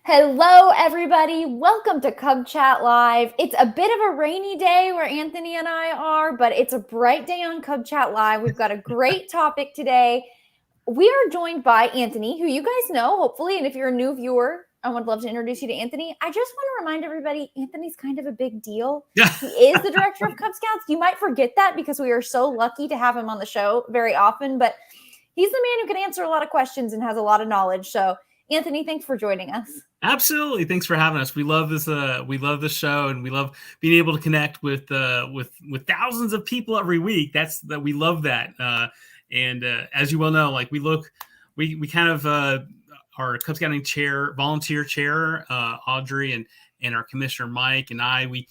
Hello, everybody. Welcome to Cub Chat Live. It's a bit of a rainy day where Anthony and I are, but it's a bright day on Cub Chat Live. We've got a great topic today. We are joined by Anthony, who you guys know, hopefully. And if you're a new viewer, I would love to introduce you to Anthony. I just want to remind everybody, Anthony's kind of a big deal. He is the director of Cub Scouts. You might forget that because we are so lucky to have him on the show very often, but he's the man who can answer a lot of questions and has a lot of knowledge. So Anthony, thanks for joining us. Absolutely. Thanks for having us. We love this. We love the show, and we love being able to connect with thousands of people every week. We love that. And as you well know, like we kind of our Cub Scouting volunteer chair, Audrey, and our commissioner Mike and I, we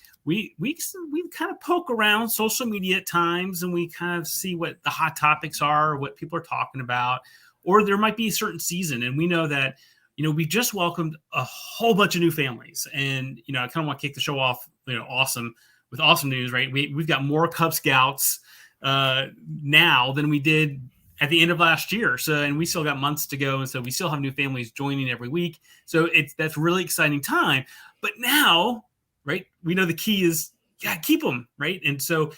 kind of poke around social media at times, and we kind of see what the hot topics are, what people are talking about, or there might be a certain season, and we know that. We just welcomed a whole bunch of new families, and I kind of want to kick the show off, with awesome news, right? We've got more Cub Scouts now than we did at the end of last year. So, and we still got months to go, and so we still have new families joining every week. So that's really exciting time. But now, right? We know the key is keep them, right? And so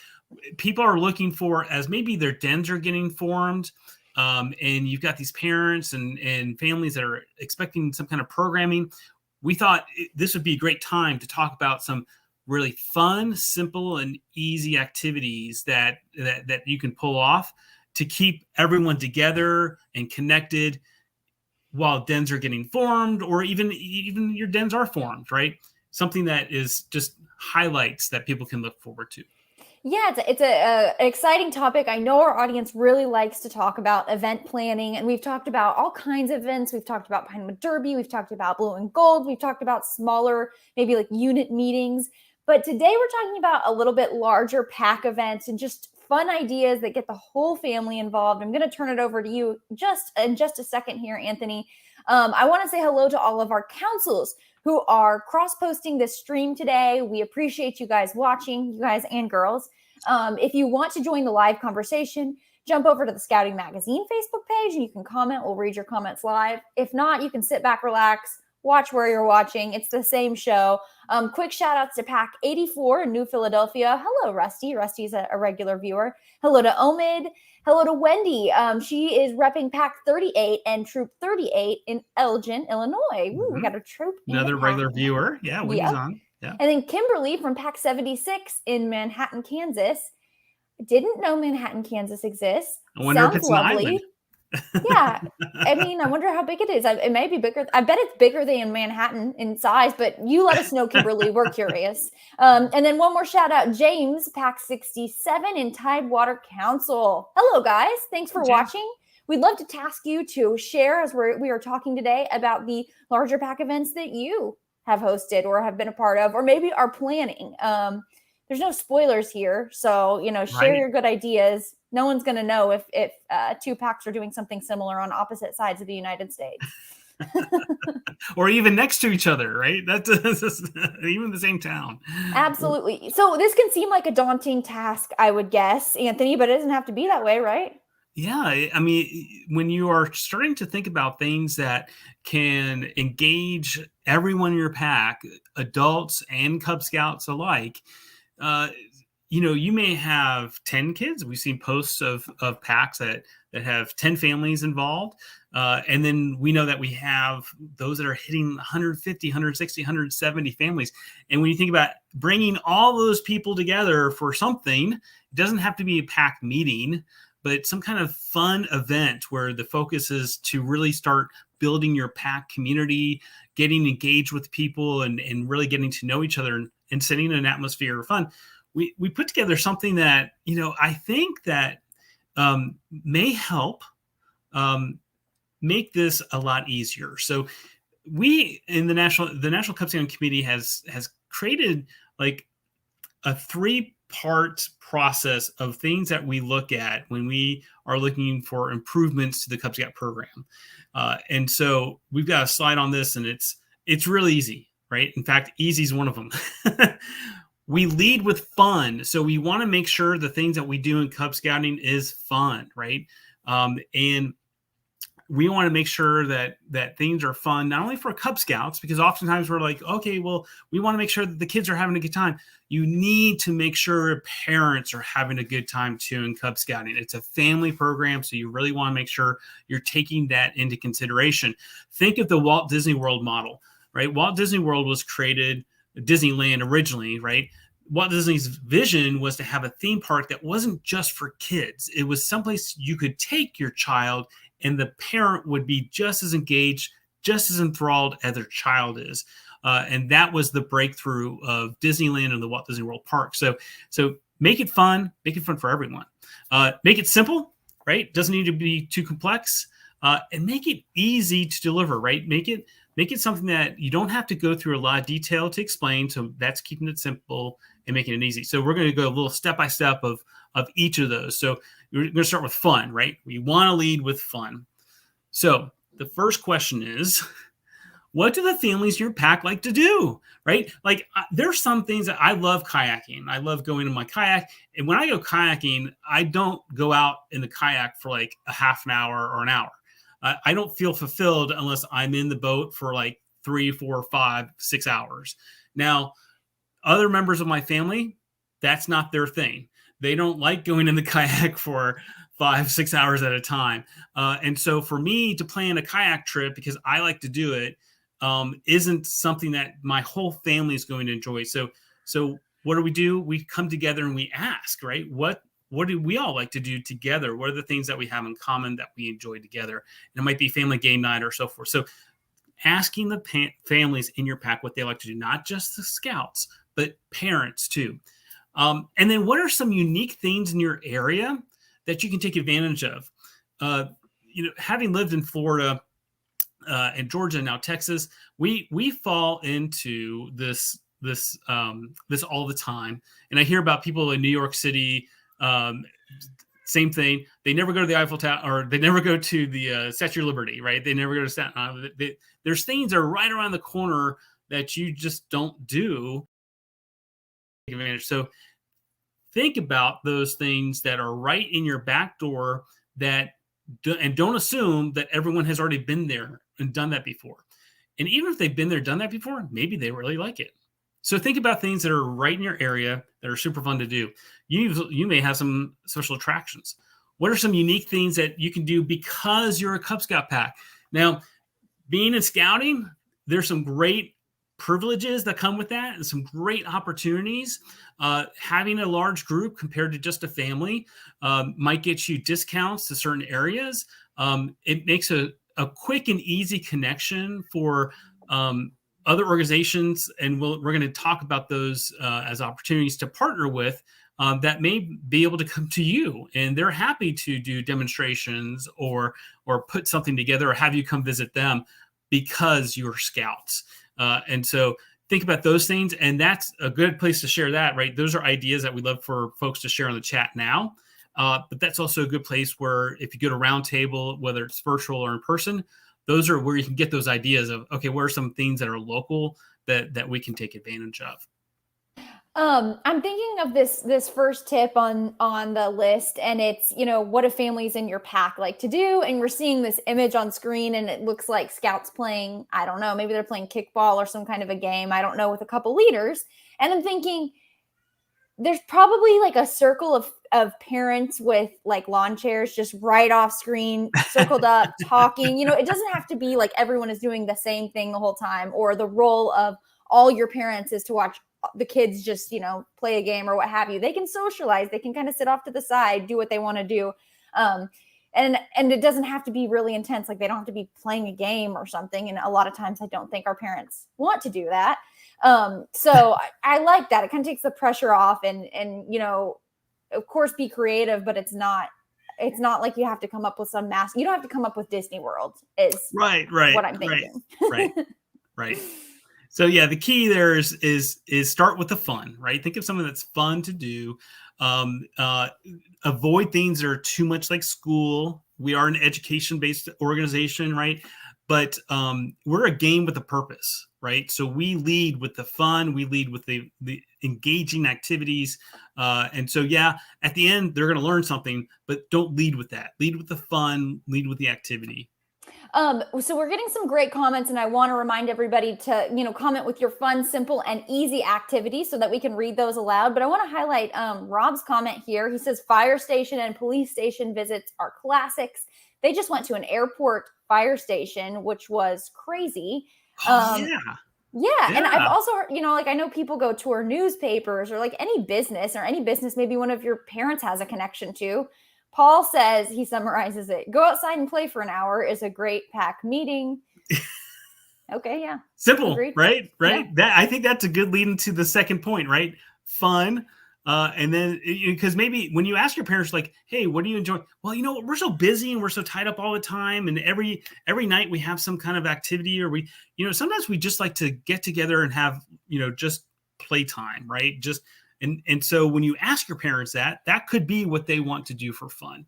people are looking for as maybe their dens are getting formed. And you've got these parents and families that are expecting some kind of programming. We thought this would be a great time to talk about some really fun, simple, and easy activities that you can pull off to keep everyone together and connected while dens are getting formed, or even your dens are formed, right? Something that is just highlights that people can look forward to. Yeah, it's an exciting topic. I know our audience really likes to talk about event planning, and we've talked about all kinds of events. We've talked about Pinewood Derby. We've talked about Blue and Gold. We've talked about smaller, maybe like unit meetings. But today we're talking about a little bit larger pack events and just fun ideas that get the whole family involved. I'm going to turn it over to you in just a second here, Anthony. I want to say hello to all of our councils who are cross-posting this stream today. We appreciate you guys watching, you guys and girls. If you want to join the live conversation, jump over to the Scouting Magazine Facebook page and you can comment. We'll read your comments live. If not, you can sit back, relax, watch where you're watching. It's the same show. Quick shout outs to Pack 84 in New Philadelphia. Hello, Rusty. Rusty's a regular viewer. Hello to Omid. Hello to Wendy. She is repping Pack 38 and Troop 38 in Elgin, Illinois. Woo, we got a troop. Another regular viewer. Yeah, Wendy's on. Yeah. And then Kimberly from Pack 76 in Manhattan, Kansas. Didn't know Manhattan, Kansas exists. I wonder if it's lovely. An island. Yeah. I mean, I wonder how big it is. It may be bigger. I bet it's bigger than Manhattan in size, but you let us know, Kimberly. We're curious. And then one more shout out, James, Pack 67 in Tidewater Council. Hello, guys. Thanks for watching. We'd love to task you to share, as we are talking today, about the larger pack events that you have hosted or have been a part of, or maybe are planning. There's no spoilers here. So, share your good ideas. No one's going to know if two packs are doing something similar on opposite sides of the United States. Or even next to each other, right? That's even the same town. Absolutely. So this can seem like a daunting task, I would guess, Anthony, but it doesn't have to be that way, right? Yeah. I mean, when you are starting to think about things that can engage everyone in your pack, adults and Cub Scouts alike, you may have 10 kids. We've seen posts of packs that have 10 families involved. And then we know that we have those that are hitting 150, 160, 170 families. And when you think about bringing all those people together for something, it doesn't have to be a pack meeting, but some kind of fun event where the focus is to really start building your pack community, getting engaged with people and really getting to know each other and setting an atmosphere of fun. We put together something that, I think that may help make this a lot easier. So we in the National Cub Scouting Committee has created like a 3-part process of things that we look at when we are looking for improvements to the Cub Scout program. And so we've got a slide on this, and it's really easy, right? In fact, easy is one of them. We lead with fun. So we want to make sure the things that we do in Cub Scouting is fun, right? And we want to make sure that things are fun, not only for Cub Scouts, because oftentimes we're like, okay, well, we want to make sure that the kids are having a good time. You need to make sure parents are having a good time too in Cub Scouting. It's a family program, so you really want to make sure you're taking that into consideration. Think of the Walt Disney World model, right? Walt Disney World was created, Disneyland originally, right? Walt Disney's vision was to have a theme park that wasn't just for kids. It was someplace you could take your child and the parent would be just as engaged, just as enthralled as their child is. And that was the breakthrough of Disneyland and the Walt Disney World Park. So make it fun for everyone. Make it simple, right? Doesn't need to be too complex, and make it easy to deliver, right? Make it something that you don't have to go through a lot of detail to explain. So that's keeping it simple and making it easy. So we're going to go a little step-by-step of each of those. So we're going to start with fun, right? We want to lead with fun. So the first question is, what do the families in your pack like to do, right? Like there's some things that I love kayaking. I love going in my kayak. And when I go kayaking, I don't go out in the kayak for like a half an hour or an hour. I don't feel fulfilled unless I'm in the boat for like 3, 4, 5, 6 hours. Now, other members of my family, that's not their thing. They don't like going in the kayak for 5, 6 hours at a time. And so for me to plan a kayak trip, because I like to do it, isn't something that my whole family is going to enjoy. So what do? We come together and we ask, right? What do we all like to do together? What are the things that we have in common that we enjoy together? And it might be family game night or so forth. So asking the families in your pack what they like to do, not just the scouts, but parents too. And then what are some unique things in your area that you can take advantage of? Having lived in Florida and Georgia, now Texas, we fall into this all the time. And I hear about people in New York City, same thing. They never go to the Eiffel Tower, or they never go to the Statue of Liberty, right? They never go to Staten Island. There's things that are right around the corner that you just don't do. So think about those things that are right in your back door and don't assume that everyone has already been there and done that before. And even if they've been there, done that before, maybe they really like it. So think about things that are right in your area that are super fun to do. You may have some special attractions. What are some unique things that you can do because you're a Cub Scout pack? Now, being in scouting, there's some great privileges that come with that and some great opportunities. Having a large group compared to just a family might get you discounts to certain areas. It makes a quick and easy connection for other organizations, and we're going to talk about those as opportunities to partner with that may be able to come to you, and they're happy to do demonstrations or put something together or have you come visit them because you're scouts. And so think about those things, and that's a good place to share that, right? Those are ideas that we'd love for folks to share on the chat now. But that's also a good place where if you go to Roundtable, whether it's virtual or in person, those are where you can get those ideas of, okay, what are some things that are local that we can take advantage of? I'm thinking of this first tip on the list, and it's, what do families in your pack like to do? And we're seeing this image on screen, and it looks like scouts playing, I don't know, maybe they're playing kickball or some kind of a game, I don't know, with a couple leaders. And I'm thinking there's probably like a circle of parents with like lawn chairs just right off screen, circled up, talking. It doesn't have to be like everyone is doing the same thing the whole time, or the role of all your parents is to watch the kids just, play a game or what have you. They can socialize. They can kind of sit off to the side, do what they want to do. And it doesn't have to be really intense. Like they don't have to be playing a game or something. And a lot of times I don't think our parents want to do that. So I like that. It kind of takes the pressure off and, of course be creative, but it's not like you have to come up with some mask. You don't have to come up with Disney World is right. What I'm thinking. Right. So yeah, the key there is start with the fun, right? Think of something that's fun to do. Avoid things that are too much like school. We are an education-based organization, right? But we're a game with a purpose, right? So we lead with the fun. We lead with the engaging activities. And so, yeah, at the end, they're going to learn something, but don't lead with that. Lead with the fun. Lead with the activity. So we're getting some great comments, and I want to remind everybody to, comment with your fun, simple, and easy activities so that we can read those aloud. But I want to highlight Rob's comment here. He says fire station and police station visits are classics. They just went to an airport fire station, which was crazy. Yeah. And I've also heard, I know people go tour newspapers or like any business maybe one of your parents has a connection to. Paul says, he summarizes it, go outside and play for an hour is a great pack meeting. Okay, yeah. Simple, agreed. Right? Yeah. I think that's a good lead into the second point, right? Fun. And then, because maybe when you ask your parents, like, hey, what do you enjoy? Well, we're so busy and we're so tied up all the time. And every night we have some kind of activity, or we, sometimes we just like to get together and have, just playtime, right? And so when you ask your parents that could be what they want to do for fun.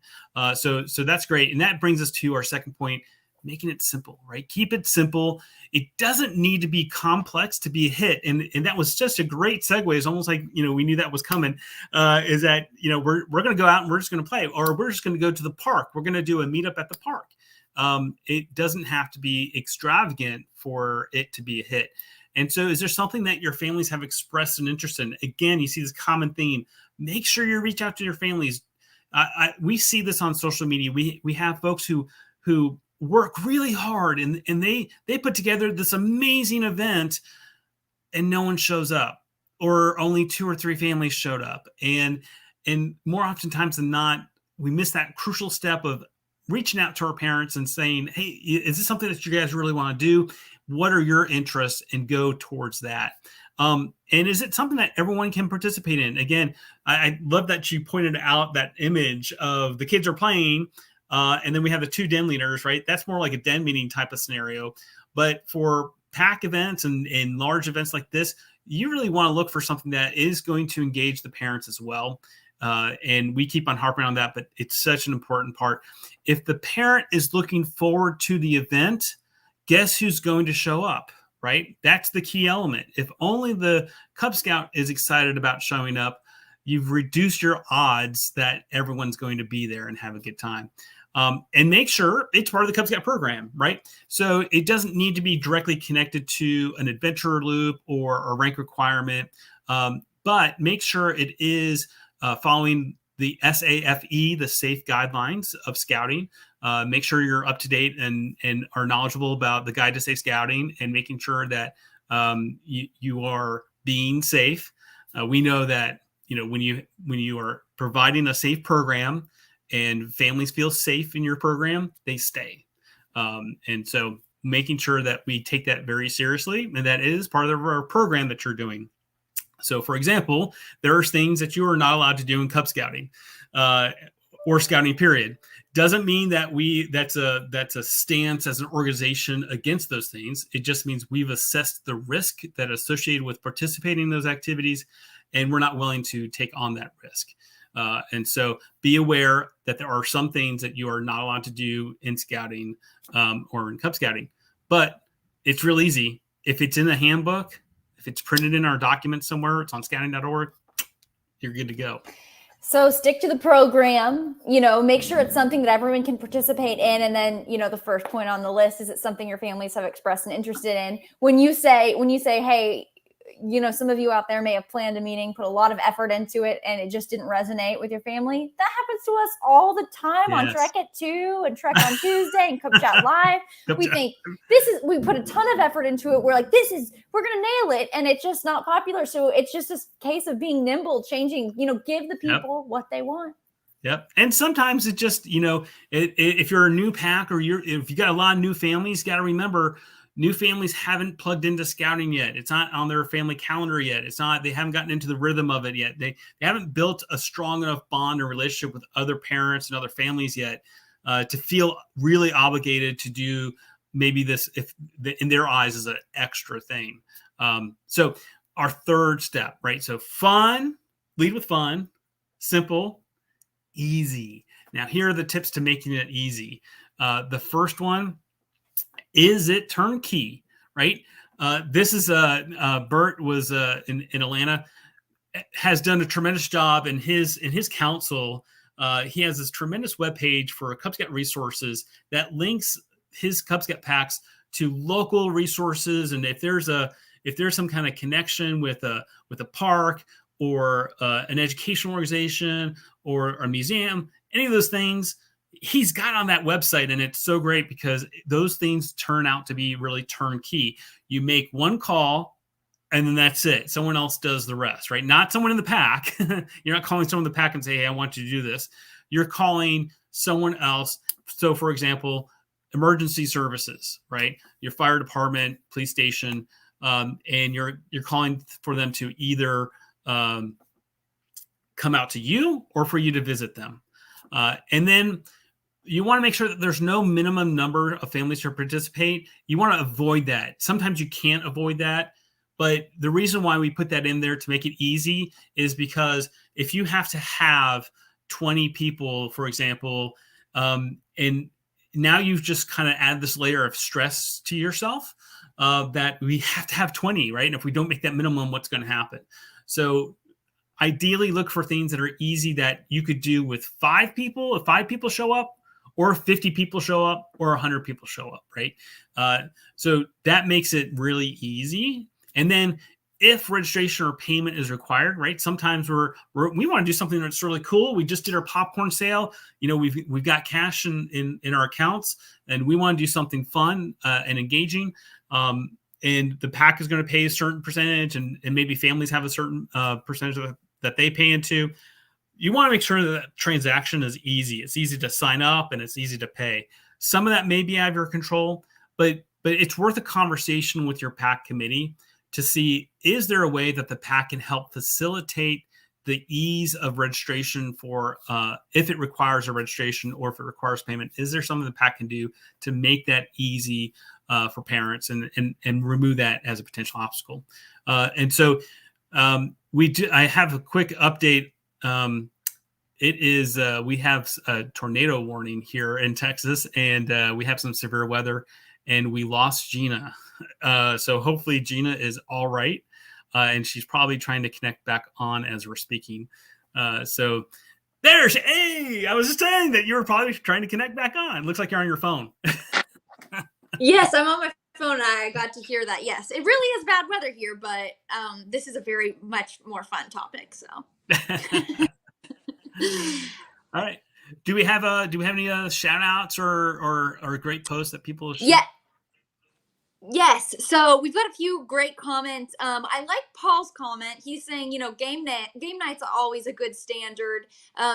So that's great. And that brings us to our second point, making it simple, right? Keep it simple. It doesn't need to be complex to be a hit. And that was just a great segue. It's almost like, we knew that was coming, is that, we're going to go out and we're just going to play, or we're just going to go to the park. We're going to do a meetup at the park. It doesn't have to be extravagant for it to be a hit. And so is there something that your families have expressed an interest in? Again, you see this common theme. Make sure you reach out to your families. We see this on social media. We have folks who work really hard and they put together this amazing event and no one shows up, or only 2 or 3 families showed up. And more oftentimes than not, we miss that crucial step of reaching out to our parents and saying, hey, is this something that you guys really want to do? What are your interests? And go towards that. And is it something that everyone can participate in? Again, I love that you pointed out that image of the kids are playing, and then we have the 2 den leaders, right? That's more like a den meeting type of scenario. But for pack events and large events like this, you really want to look for something that is going to engage the parents as well. And we keep on harping on that, but it's such an important part. If the parent is looking forward to the event, guess who's going to show up, right? That's the key element. If only the Cub Scout is excited about showing up, you've reduced your odds that everyone's going to be there and have a good time. And make sure it's part of the Cub Scout program, right? So it doesn't need to be directly connected to an adventure loop or a rank requirement, but make sure it is following the SAFE, the safe guidelines of scouting. Make sure you're up to date and are knowledgeable about the Guide to Safe Scouting, and making sure that you are being safe. We know that when you are providing a safe program and families feel safe in your program, they stay. And so making sure that we take that very seriously, and that is part of our program that you're doing. So, for example, there are things that you are not allowed to do in Cub Scouting or Scouting period. Doesn't mean that that's a stance as an organization against those things. It just means we've assessed the risk that associated with participating in those activities, and we're not willing to take on that risk. And so be aware that there are some things that you are not allowed to do in Scouting or in Cub Scouting. But it's real easy. If it's in the handbook, if it's printed in our document somewhere, it's on scouting.org, you're good to go. So stick to the program, make sure it's something that everyone can participate in. And then, the first point on the list, is it something your families have expressed an interest in? When you say, hey, some of you out there may have planned a meeting, put a lot of effort into it, and it just didn't resonate with your family. That happens to us all the time. Yes. On Trek at 2 and Trek on Tuesday and Cub Chat Live. We put a ton of effort into it. We're like, we're going to nail it. And it's just not popular. So it's just a case of being nimble, changing, give the people what they want. Yep. And sometimes it just, if you're a new pack, or if you got a lot of new families, got to remember, new families haven't plugged into Scouting yet. It's not on their family calendar yet. They haven't gotten into the rhythm of it yet. They haven't built a strong enough bond or relationship with other parents and other families yet to feel really obligated to do maybe this, if in their eyes, is an extra thing. So our third step, right? So fun, lead with fun, simple, easy. Now, here are the tips to making it easy. The first one, is it turnkey, right? This is Bert was in Atlanta, has done a tremendous job in his council. He has this tremendous webpage for Cub Scout resources that links his Cub Scout packs to local resources. And if there's some kind of connection with a park or an educational organization or a museum, any of those things, he's got on that website. And it's so great because those things turn out to be really turnkey. You make one call and then that's it. Someone else does the rest, right? Not someone in the pack. You're not calling someone in the pack and say, hey, I want you to do this. You're calling someone else. So for example, emergency services, right? Your fire department, police station, and you're calling for them to either come out to you or for you to visit them. And then you want to make sure that there's no minimum number of families to participate. You want to avoid that. Sometimes you can't avoid that. But the reason why we put that in there to make it easy is because if you have to have 20 people, for example, and now you've just kind of add this layer of stress to yourself that we have to have 20, right? And if we don't make that minimum, what's going to happen? So ideally look for things that are easy that you could do with 5 people, if 5 people show up, or 50 people show up, or 100 people show up, right? So that makes it really easy. And then if registration or payment is required, right? Sometimes we want to do something that's really cool. We just did our popcorn sale. We've got cash in our accounts, and we want to do something fun and engaging. And the pack is going to pay a certain percentage, and maybe families have a certain percentage that they pay into. You want to make sure that transaction is easy. It's easy to sign up and it's easy to pay. Some of that may be out of your control, but it's worth a conversation with your pack committee to see, is there a way that the pack can help facilitate the ease of registration for if it requires a registration or if it requires payment? Is there something the pack can do to make that easy for parents and remove that as a potential obstacle? And so I have a quick update. It is we have a tornado warning here in Texas, and we have some severe weather, and we lost Gina. So hopefully Gina is all right. And she's probably trying to connect back on as we're speaking. So there's, hey, I was just saying that you were probably trying to connect back on. Looks like you're on your phone. Yes, I'm on my phone. I got to hear that. Yes, it really is bad weather here, but this is a very much more fun topic. So. All right. Do we have any shout outs or great posts that people should? Yeah. Yes. So we've got a few great comments. I like Paul's comment. He's saying, game nights are always a good standard.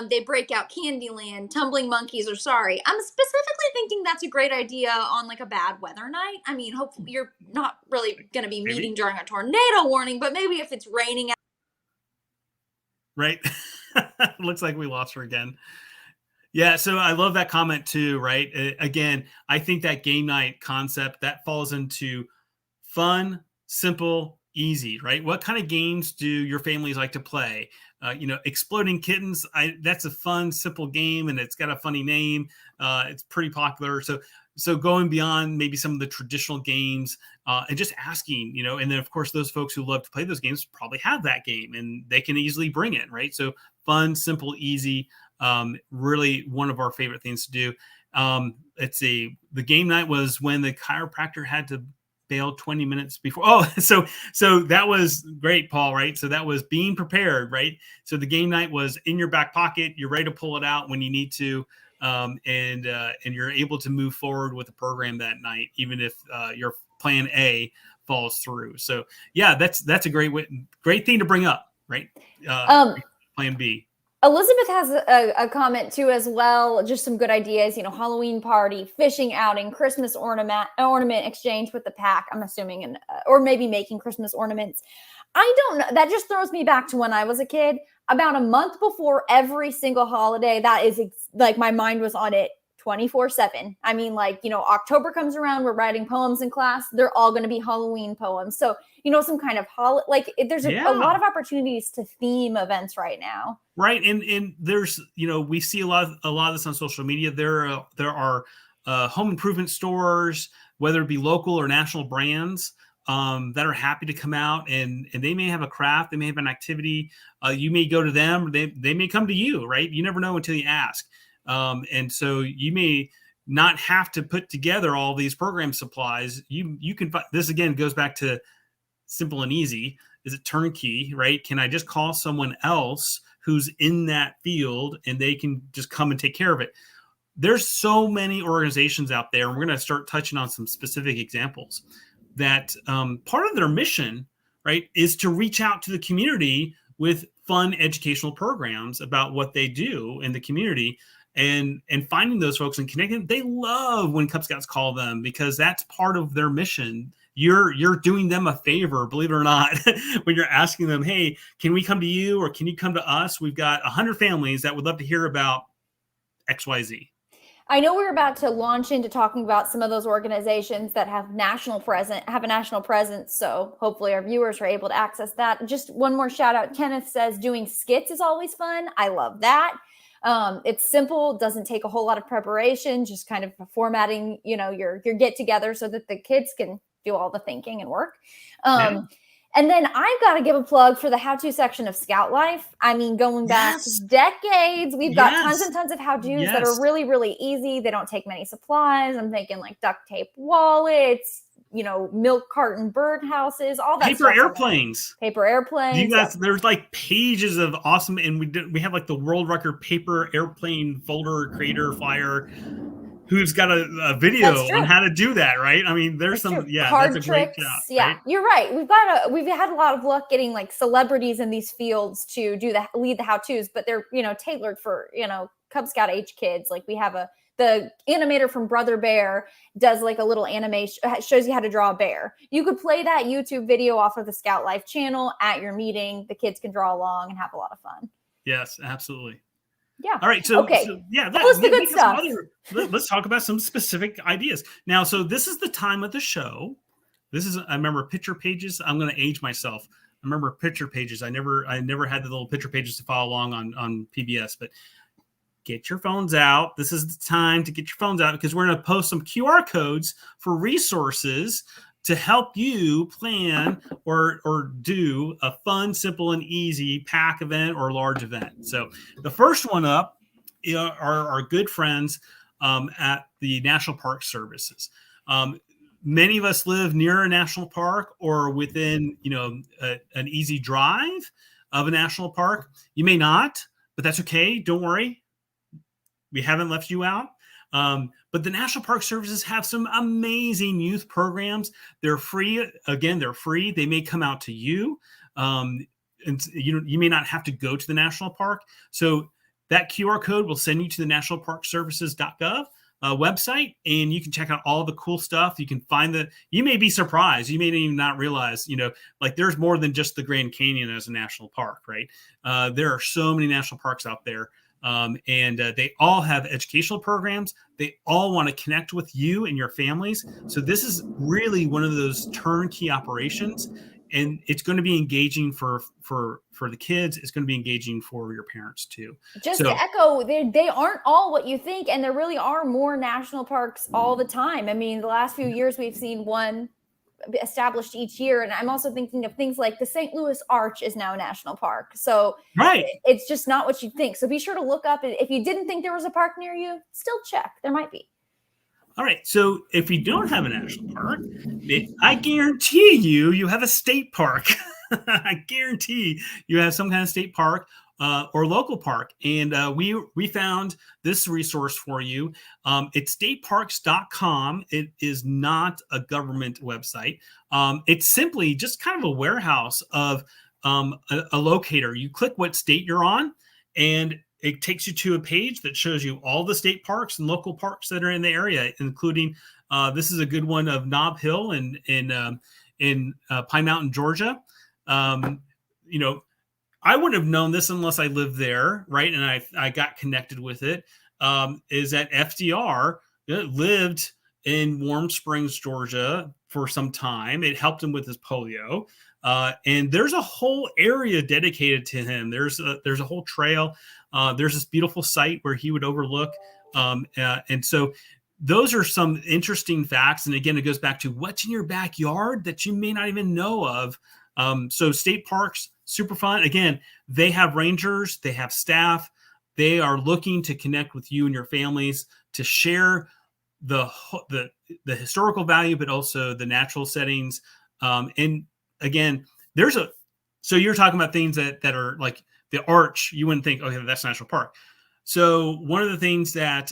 They break out Candyland, Tumbling Monkeys, or Sorry. I'm specifically thinking that's a great idea on like a bad weather night. I mean, hopefully you're not really going to be meeting during a tornado warning, but maybe if it's raining. Right. Looks like we lost her again. Yeah, so I love that comment too, right? Again, I think that game night concept that falls into fun, simple, easy, right? What kind of games do your families like to play? Exploding Kittens, that's a fun, simple game, and it's got a funny name. It's pretty popular. So going beyond maybe some of the traditional games and just asking, and then of course those folks who love to play those games probably have that game and they can easily bring it, right? So fun, simple, easy. Really one of our favorite things to do. The game night was when the chiropractor had to bail 20 minutes before. Oh, so that was great, Paul, right? So that was being prepared, right? So the game night was in your back pocket. You're ready to pull it out when you need to. And you're able to move forward with the program that night, even if your plan A falls through. So yeah, that's a great thing to bring up, right? Plan B. Elizabeth has a comment too as well. Just some good ideas, Halloween party, fishing outing, Christmas ornament exchange with the pack. I'm assuming, or maybe making Christmas ornaments. I don't know. That just throws me back to when I was a kid. About a month before every single holiday, that is like my mind was on it 24/7. I mean, October comes around, we're writing poems in class. They're all going to be Halloween poems. So, some kind of there's a lot of opportunities to theme events right now. Right. And there's, we see a lot of this on social media. There are home improvement stores, whether it be local or national brands, that are happy to come out and they may have a craft, they may have an activity. You may go to them, they may come to you, right? You never know until you ask. And so you may not have to put together all these program supplies. You can find this. Again, goes back to simple and easy. Is it turnkey, right? Can I just call someone else who's in that field and they can just come and take care of it? There's so many organizations out there, and we're going to start touching on some specific examples that part of their mission, right, is to reach out to the community with fun educational programs about what they do in the community, and finding those folks and connecting. They love when Cub Scouts call them because that's part of their mission. You're doing them a favor, believe it or not, when you're asking them, hey, can we come to you or can you come to us? We've got 100 families that would love to hear about XYZ. I know we're about to launch into talking about some of those organizations that have a national presence. So hopefully our viewers are able to access that. Just one more shout out. Kenneth says doing skits is always fun. I love that. It's simple, doesn't take a whole lot of preparation, just kind of formatting, your get together so that the kids can do all the thinking and work. And then I've got to give a plug for the how-to section of Scout Life. I mean, going back decades, we've got tons and tons of how-tos that are really, really easy. They don't take many supplies. I'm thinking like duct tape wallets, milk carton birdhouses, all that paper airplanes. Paper airplanes. You guys, there's like pages of awesome, and we have like the world record paper airplane folder creator flyer who's got a video on how to do that, right? I mean, there's card that's a tricks. Great job, right? You're right. We've had a lot of luck getting like celebrities in these fields to lead the how-tos, but they're, tailored for, Cub Scout age kids. Like we have the animator from Brother Bear does like a little animation, shows you how to draw a bear. You could play that YouTube video off of the Scout Life channel at your meeting. The kids can draw along and have a lot of fun. Yes, absolutely. Yeah. All right. So that was the good stuff. Let's talk about some specific ideas. Now, so this is the time of the show. I remember picture pages. I'm going to age myself. I remember picture pages. I never had the little picture pages to follow along on PBS, but get your phones out. This is the time to get your phones out because we're going to post some QR codes for resources to help you plan or do a fun, simple, and easy pack event or large event. So the first one up are our good friends at the National Park Services. Many of us live near a national park or within, an easy drive of a national park. You may not, but that's okay. Don't worry. We haven't left you out. But the National Park Services have some amazing youth programs. They're free. Again, they're free. They may come out to you. And you may not have to go to the national park. So that QR code will send you to the nationalparkservices.gov website, and you can check out all the cool stuff. You can find you may be surprised. You may even not realize, like there's more than just the Grand Canyon as a national park, right? There are so many national parks out there. And they all have educational programs. They all want to connect with you and your families. So this is really one of those turnkey operations, and it's going to be engaging for the kids. It's going to be engaging for your parents too. Just to echo, they aren't all what you think, and there really are more national parks all the time. I mean, the last few years we've seen one established each year, and I'm also thinking of things like the St. Louis Arch is now a national park. So it's just not what you think. So be sure to look up, if you didn't think there was a park near you, still check. There might be. All right. So if you don't have a national park, I guarantee you have a state park. I guarantee you have some kind of state park or local park. And we found this resource for you. It's stateparks.com. It is not a government website. It's simply just kind of a warehouse of a locator. You click what state you're on, and it takes you to a page that shows you all the state parks and local parks that are in the area, including this is a good one of Nob Hill in Pine Mountain, Georgia. I wouldn't have known this unless I lived there, right? And I got connected with it. Is that FDR lived in Warm Springs, Georgia for some time. It helped him with his polio. And there's a whole area dedicated to him. There's a whole trail. There's this beautiful site where he would overlook. And so those are some interesting facts. And again, it goes back to what's in your backyard that you may not even know of. So state parks, super fun. Again, they have rangers, they have staff. They are looking to connect with you and your families, to share the historical value, but also the natural settings. And again, so you're talking about things that are like the arch. You wouldn't think, okay, that's national park. So one of the things that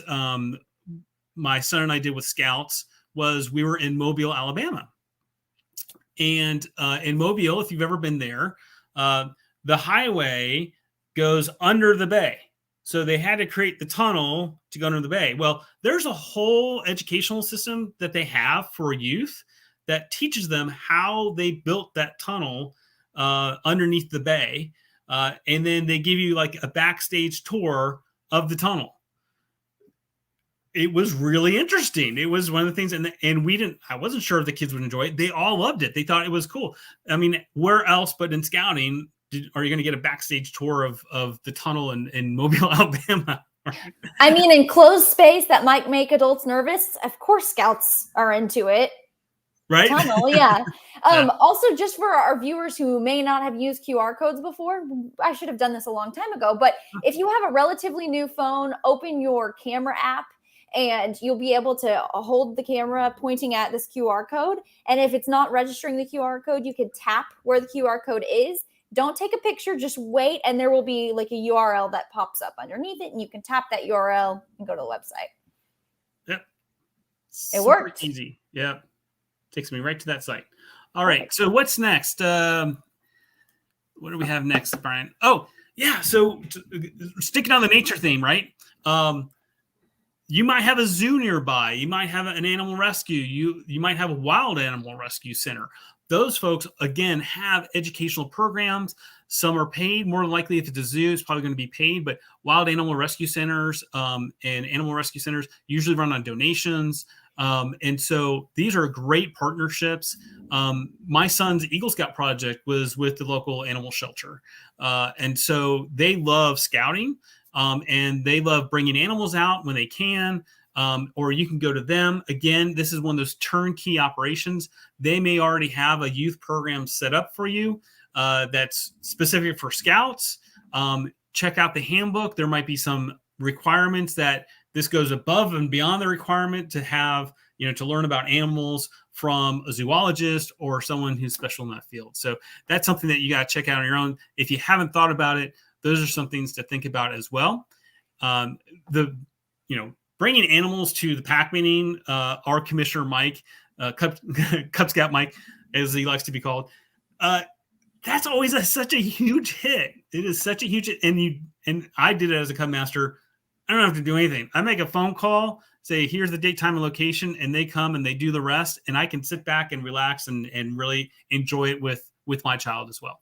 my son and I did with Scouts was we were in Mobile, Alabama. And in Mobile, if you've ever been there, the highway goes under the bay. So they had to create the tunnel to go under the bay. Well, there's a whole educational system that they have for youth that teaches them how they built that tunnel underneath the bay. And then they give you like a backstage tour of the tunnel. It was really interesting. It was one of the things, and I wasn't sure if the kids would enjoy it. They all loved it. They thought it was cool. I mean, where else but in scouting are you going to get a backstage tour of the tunnel in Mobile, Alabama? I mean, in closed space that might make adults nervous. Of course, Scouts are into it. Right? Tunnel, yeah. Yeah. Also, just for our viewers who may not have used QR codes before, I should have done this a long time ago. But if you have a relatively new phone, open your camera app, and you'll be able to hold the camera pointing at this QR code. And if it's not registering the QR code, you can tap where the QR code is. Don't take a picture, just wait, and there will be like a URL that pops up underneath it, and you can tap that URL and go to the website. Yep. It worked. Super easy. Yep. Takes me right to that site. All right. So what's next? What do we have next, Brian? Oh, yeah. So sticking on the nature theme, right? You might have a zoo nearby. You might have an animal rescue. You might have a wild animal rescue center. Those folks, again, have educational programs. Some are paid. More than likely, if it's a zoo, it's probably going to be paid. But wild animal rescue centers and animal rescue centers usually run on donations. And so these are great partnerships. My son's Eagle Scout project was with the local animal shelter. And so they love scouting. And they love bringing animals out when they can, or you can go to them. Again, this is one of those turnkey operations. They may already have a youth program set up for you that's specific for Scouts. Check out the handbook. There might be some requirements that this goes above and beyond the requirement to have, to learn about animals from a zoologist or someone who's special in that field. So that's something that you got to check out on your own. If you haven't thought about it, those are some things to think about as well. Bringing animals to the pack meeting, our commissioner, Mike, Cub Scout Mike, as he likes to be called, that's always such a huge hit. It is such a huge hit. And I did it as a Cub master. I don't have to do anything. I make a phone call, say, here's the date, time, and location, and they come and they do the rest. And I can sit back and relax and really enjoy it with my child as well.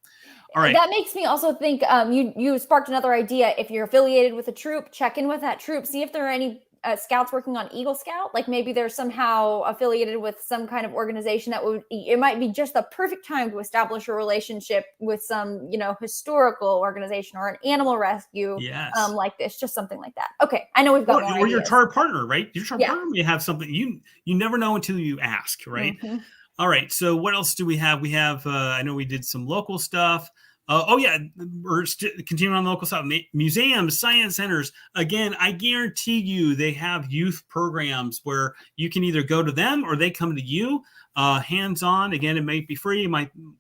All right. That makes me also think you sparked another idea. If you're affiliated with a troop, check in with that troop. See if there are any scouts working on Eagle Scout. Like maybe they're somehow affiliated with some kind of organization that it might be just the perfect time to establish a relationship with some, historical organization or an animal rescue. Yes. Like this, just something like that. Okay. I know we've got more or your ideas. TAR partner, right? Your TAR partner may have something you never know until you ask, right? Mm-hmm. All right. So what else do we have? We have, I know we did some local stuff. We're continuing on the local stuff. Museums, science centers. Again, I guarantee you they have youth programs where you can either go to them or they come to you hands-on. Again, it may be free.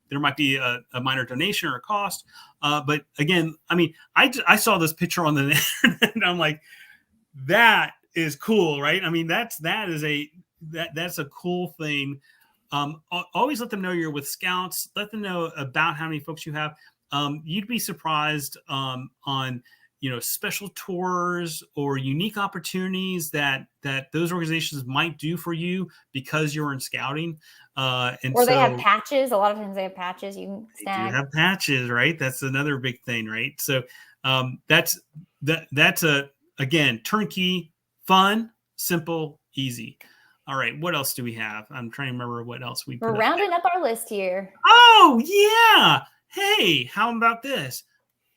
There might be a minor donation or a cost. But again, I mean, I saw this picture on the internet and I'm like, that is cool, right? I mean, that's a cool thing. Always let them know you're with Scouts. Let them know about how many folks you have. You'd be surprised on special tours or unique opportunities that those organizations might do for you because you're in scouting. Or they have patches. A lot of times they have patches you can snag. They do have patches, right? That's another big thing, right? So that's again, turnkey, fun, simple, easy. All right, what else do we have? I'm trying to remember what else We're rounding up our list here. Oh, yeah. Hey, how about this?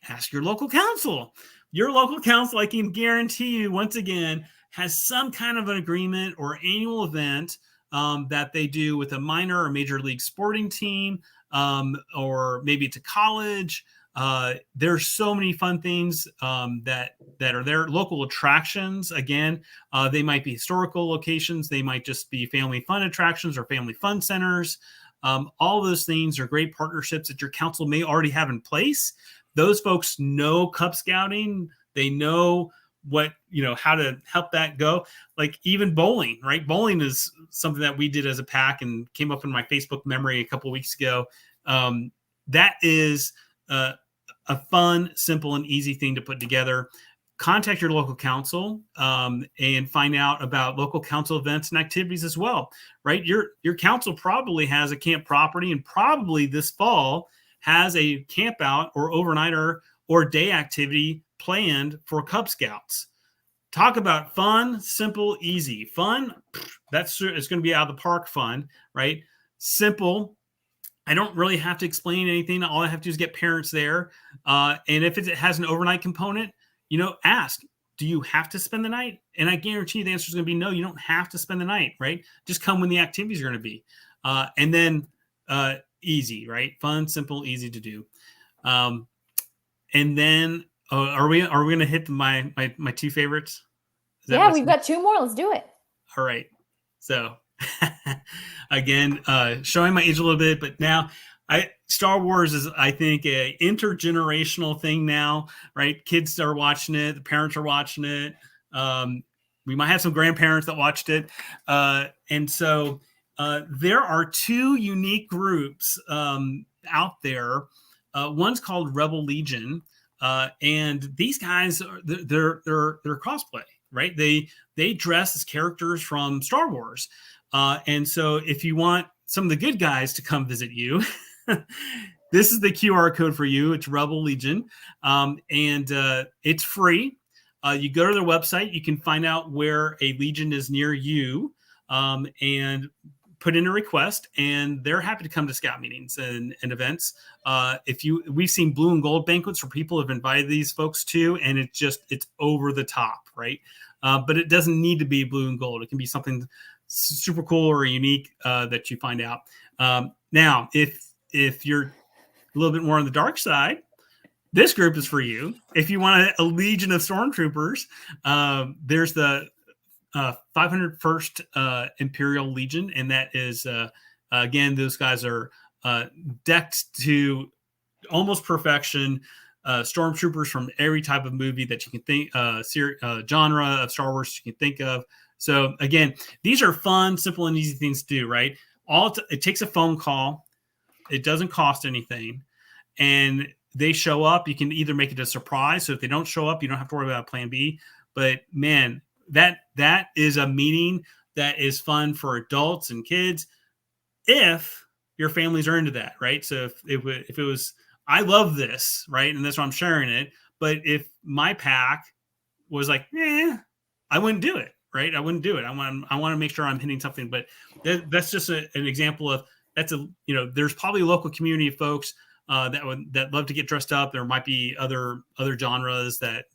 Ask your local council. Your local council, I can guarantee you, once again, has some kind of an agreement or annual event that they do with a minor or major league sporting team, or maybe it's a college. There's so many fun things that are there. Local attractions, again, they might be historical locations. They might just be family fun attractions or family fun centers. All those things are great partnerships that your council may already have in place. Those folks know Cub Scouting. They know how to help that go. Like even bowling, right? Bowling is something that we did as a pack and came up in my Facebook memory a couple of weeks ago. That is a fun, simple, and easy thing to put together. Contact your local council and find out about local council events and activities as well, right? Your council probably has a camp property and probably this fall has a camp out or overnighter or day activity planned for Cub Scouts. Talk about fun, simple, easy. Fun, it's going to be out of the park fun, right? Simple, I don't really have to explain anything. All I have to do is get parents there. And if it has an overnight component, ask, do you have to spend the night? And I guarantee the answer is going to be no, you don't have to spend the night, right? Just come when the activities are going to be. And then easy, right? Fun, simple, easy to do. And then are we going to hit my two favorites? Yeah, we've got two more. Let's do it. All right. So again, showing my age a little bit, but now Star Wars is, I think, a intergenerational thing now, right? Kids are watching it. The parents are watching it. We might have some grandparents that watched it. And so there are two unique groups out there. One's called Rebel Legion. And these guys, they're cosplay, right? They dress as characters from Star Wars. And so if you want some of the good guys to come visit you, this is the QR code for you. It's Rebel Legion. And it's free. You go to their website, you can find out where a Legion is near you and put in a request, and they're happy to come to Scout meetings and events. We've seen blue and gold banquets where people have invited these folks to, and it's over the top, right? But it doesn't need to be blue and gold. It can be something super cool or unique that you find out. Now, if you're a little bit more on the dark side, this group is for you. If you want a legion of stormtroopers, there's the 501st Imperial Legion, and that is again, those guys are decked to almost perfection. Stormtroopers from every type of movie that you can think, genre of Star Wars you can think of. So again, these are fun, simple, and easy things to do, right? It takes a phone call. It doesn't cost anything. And they show up. You can either make it a surprise. So if they don't show up, you don't have to worry about plan B. But man, that is a meeting that is fun for adults and kids if your families are into that, right? So if it was, I love this, right? And that's why I'm sharing it. But if my pack was like, I wouldn't do it, right? I wouldn't do it. I want to make sure I'm hitting something. But that's just an example of there's probably a local community of folks that love to get dressed up. There might be other genres that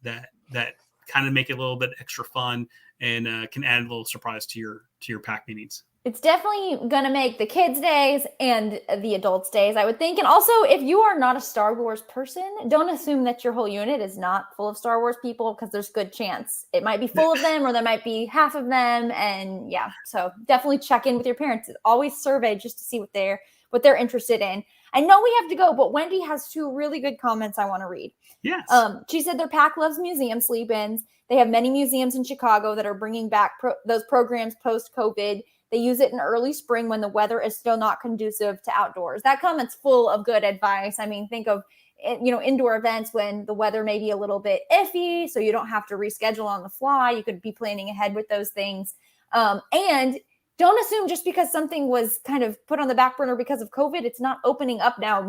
kind of make it a little bit extra fun and can add a little surprise to your pack meetings. It's definitely going to make the kids' days and the adults' days, I would think. And also, if you are not a Star Wars person, don't assume that your whole unit is not full of Star Wars people, because there's good chance it might be full of them, or there might be half of them. And yeah, so definitely check in with your parents. Always survey just to see what they're interested in. I know we have to go, but Wendy has two really good comments I want to read. Yes. She said their pack loves museum sleep-ins. They have many museums in Chicago that are bringing back those programs post-COVID. They use it in early spring when the weather is still not conducive to outdoors. That comment's full of good advice. I mean, think of, indoor events when the weather may be a little bit iffy, so you don't have to reschedule on the fly. You could be planning ahead with those things. And don't assume just because something was kind of put on the back burner because of COVID, it's not opening up now.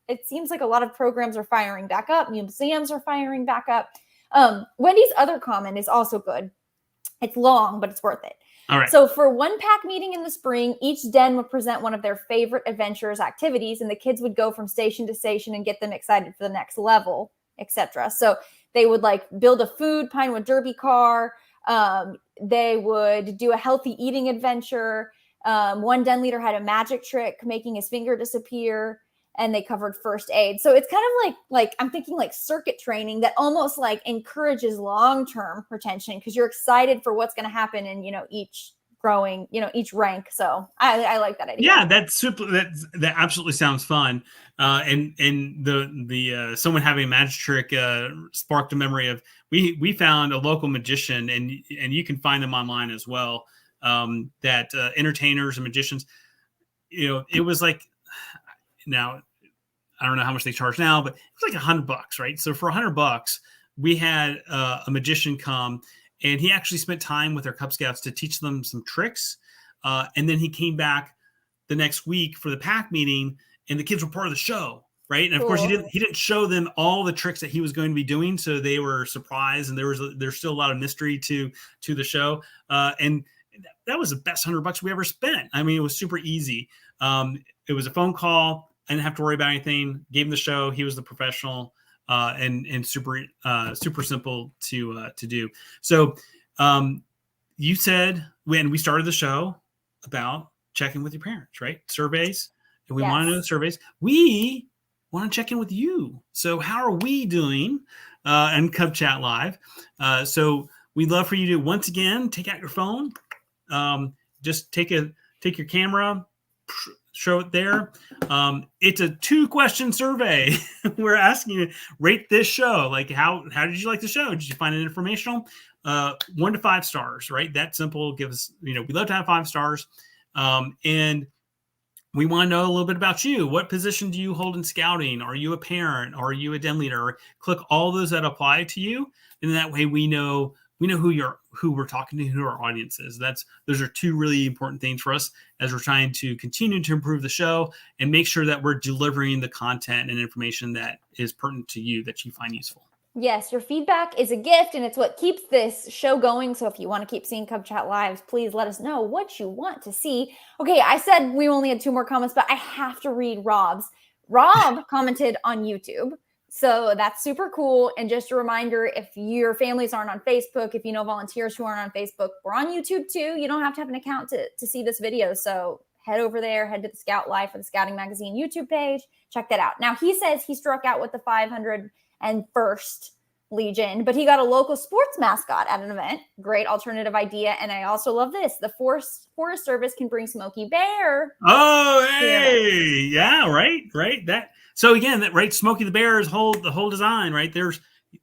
It seems like a lot of programs are firing back up. Museums are firing back up. Wendy's other comment is also good. It's long, but it's worth it. All right. So for one pack meeting in the spring, each den would present one of their favorite adventures activities, and the kids would go from station to station and get them excited for the next level, etc. So they would build a food Pinewood Derby car. They would do a healthy eating adventure. One den leader had a magic trick, making his finger disappear. and they covered first aid. So it's kind of like I'm thinking like circuit training that almost like encourages long-term retention because you're excited for what's going to happen in, each growing, each rank. So I like that idea. Yeah, that's super. That absolutely sounds fun. And the someone having a magic trick sparked a memory of we found a local magician, and you can find them online as well. That entertainers and magicians, it was like, now I don't know how much they charge now, but it was like $100, right? So for $100, we had a magician come, and he actually spent time with our Cub Scouts to teach them some tricks. And then he came back the next week for the pack meeting, and the kids were part of the show, right? And of course, he didn't show them all the tricks that he was going to be doing, so they were surprised, and there's still a lot of mystery to the show. And that was the best $100 we ever spent. I mean, it was super easy. It was a phone call. I didn't have to worry about anything. Gave him the show. He was the professional, and super simple to do. So you said when we started the show about checking with your parents, right? Surveys. And we want to know the surveys. We want to check in with you. So how are we doing in Cub Chat Live? So we'd love for you to, once again, take out your phone. Just take your camera, show it there. It's a 2-question survey. We're asking you to rate this show. Like, how did you like the show? Did you find it informational? 1 to 5 stars, right? That simple. Give us, we love to have 5 stars. And we want to know a little bit about you. What position do you hold in scouting? Are you a parent? Are you a den leader? Click all those that apply to you. And that way we know who we're talking to, who our audience is. Those are 2 really important things for us as we're trying to continue to improve the show and make sure that we're delivering the content and information that is pertinent to you, that you find useful. Yes, your feedback is a gift, and it's what keeps this show going. So if you want to keep seeing Cub Chat Lives, please let us know what you want to see. Okay, I said we only had 2 more comments, but I have to read Rob's. Rob commented on YouTube. So that's super cool. And just a reminder, if your families aren't on Facebook, if you know volunteers who aren't on Facebook, we're on YouTube too. You don't have to have an account to see this video. So head over there, head to the Scout Life or the Scouting Magazine YouTube page. Check that out. Now, he says he struck out with the 501st Legion, but he got a local sports mascot at an event. Great alternative idea. And I also love this. The Forest Service can bring Smokey Bear. Oh, hey. Yeah, right. So again, right, Smokey the Bear is the whole design, right?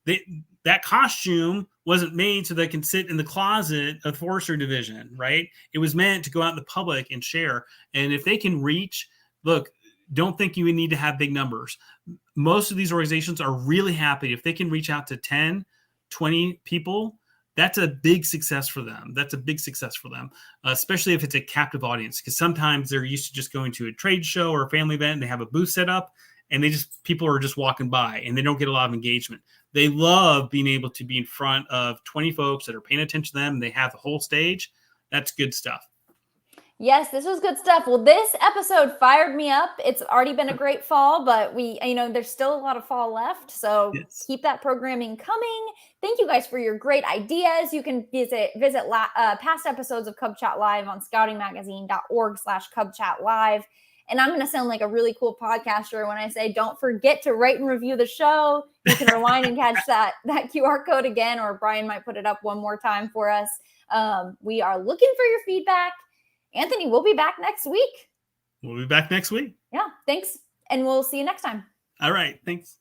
That costume wasn't made so they can sit in the closet of the Forester Division, right? It was meant to go out in the public and share. And if they can reach, look, don't think you need to have big numbers. Most of these organizations are really happy if they can reach out to 10, 20 people. That's a big success for them. Especially if it's a captive audience, because sometimes they're used to just going to a trade show or a family event and they have a booth set up and people are just walking by and they don't get a lot of engagement. They love being able to be in front of 20 folks that are paying attention to them and they have the whole stage. That's good stuff. Yes, this was good stuff. Well, this episode fired me up. It's already been a great fall, but there's still a lot of fall left. So Keep that programming coming. Thank you guys for your great ideas. You can visit past episodes of Cub Chat Live on scoutingmagazine.org/Cub Chat Live. And I'm going to sound like a really cool podcaster when I say, don't forget to rate and review the show. You can rewind and catch that QR code again, or Brian might put it up one more time for us. We are looking for your feedback. Anthony, we'll be back next week. Yeah, thanks. And we'll see you next time. All right. Thanks.